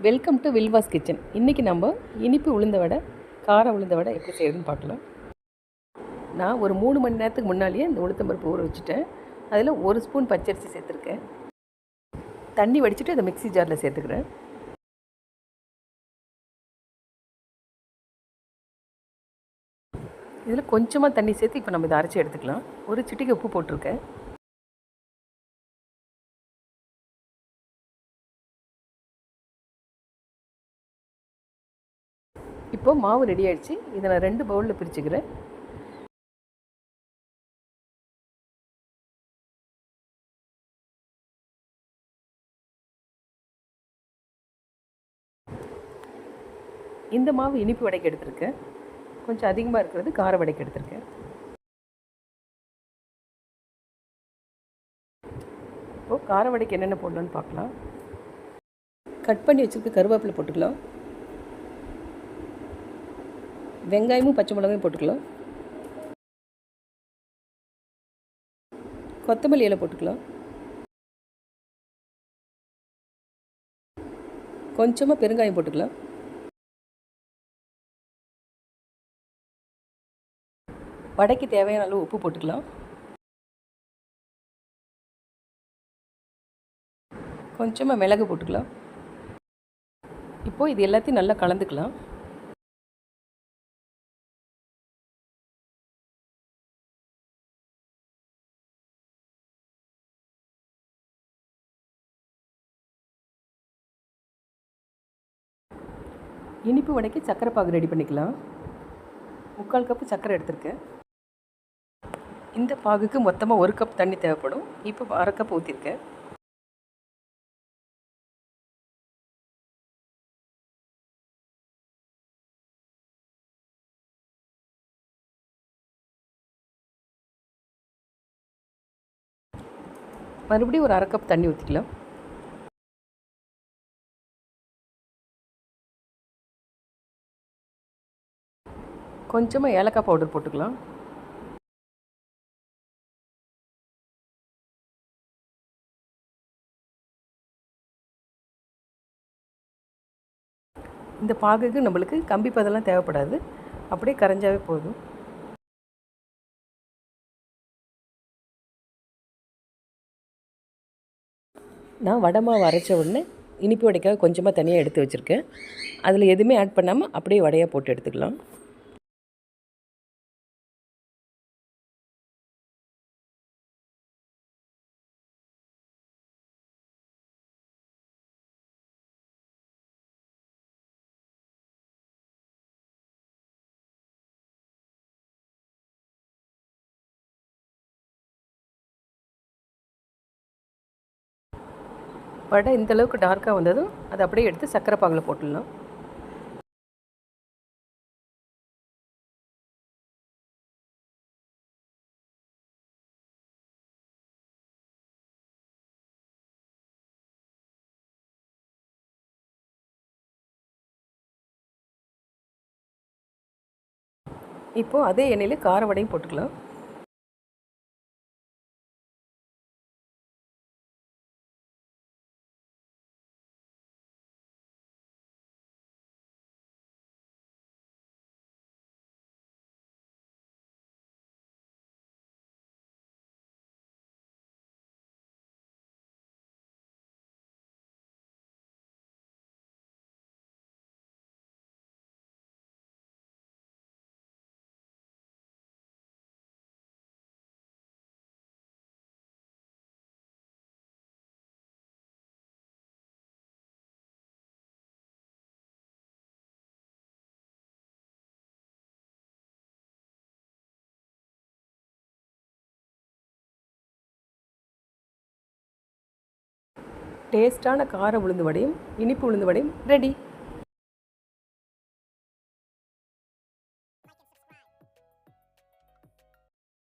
Welcome to வில்வாஸ் kitchen. இன்றைக்கி நம்ம இனிப்பு உளுந்த வடை, கார உளுந்த வடை எப்படி செய்யறதுன்னு பார்க்கலாம். நான் ஒரு 3 மணி நேரத்துக்கு முன்னாடியே இந்த உளுத்தம்பருப்பு ஊற வச்சுட்டேன். அதில் 1 ஸ்பூன் பச்சரிசி சேர்த்துருக்கேன். தண்ணி வடிச்சிட்டு அதை மிக்ஸி ஜாரில் சேர்த்துக்கிறேன். இதில் கொஞ்சமாக தண்ணி சேர்த்து இப்போ நம்ம இதை அரைச்சி எடுத்துக்கலாம். ஒரு சிட்டிகை உப்பு போட்டிருக்கேன். இப்போ மாவு ரெடி ஆகிடுச்சு. இதை நான் 2 பவுலில் பிரிச்சுக்கிறேன். இந்த மாவு இனிப்பு வடைக்கு எடுத்திருக்கேன். கொஞ்சம் அதிகமாக இருக்கிறது கார வடைக்கு எடுத்திருக்கேன். இப்போது கார வடைக்கு என்னென்ன போடலான்னு பார்க்கலாம். கட் பண்ணி வச்சுருக்க கருவேப்பிலை போட்டுக்கலாம். வெங்காயமும் பச்சை மிளகாயும் போட்டுக்கலாம். கொத்தமல்லி இலை போட்டுக்கலாம். கொஞ்சமாக பெருங்காயம் போட்டுக்கலாம். வடைக்கு தேவையான அளவு உப்பு போட்டுக்கலாம். கொஞ்சமாக மிளகு போட்டுக்கலாம். இப்போது இது எல்லாத்தையும் நல்லா கலந்துக்கலாம். இனிப்பு வடைக்கு சர்க்கரை பாகு ரெடி பண்ணிக்கலாம். 3/4 கப்பு சர்க்கரை எடுத்திருக்கேன். இந்த பாகுக்கு மொத்தமாக 1 கப் தண்ணி தேவைப்படும். இப்போ 1/2 கப் ஊற்றிருக்கேன். மறுபடியும் ஒரு 1/2 கப் தண்ணி ஊற்றிக்கலாம். கொஞ்சமாக ஏலக்காய் பவுடர் போட்டுக்கலாம். இந்த பாகுக்கு நம்மளுக்கு கம்பி பதெல்லாம் தேவைப்படாது. அப்படியே கரைஞ்சாவே போதும். நான் வடை மாவு அரைச்ச உடனே இனிப்பு வடைக்காக கொஞ்சமாக தனியாக எடுத்து வச்சுருக்கேன். அதில் எதுவுமே ஆட் பண்ணாமல் அப்படியே வடையாக போட்டு எடுத்துக்கலாம். வடை இந்தளவுக்கு டார்க்காக வந்ததும் அதை அப்படியே எடுத்து சர்க்கரை பாகில் போட்டுடலாம். இப்போது அதே எண்ணெயில் கார வடையும் போட்டுக்கலாம். டேஸ்டான கார உளுந்து வடையும் இனிப்பு உளுந்து வடையும் ரெடி.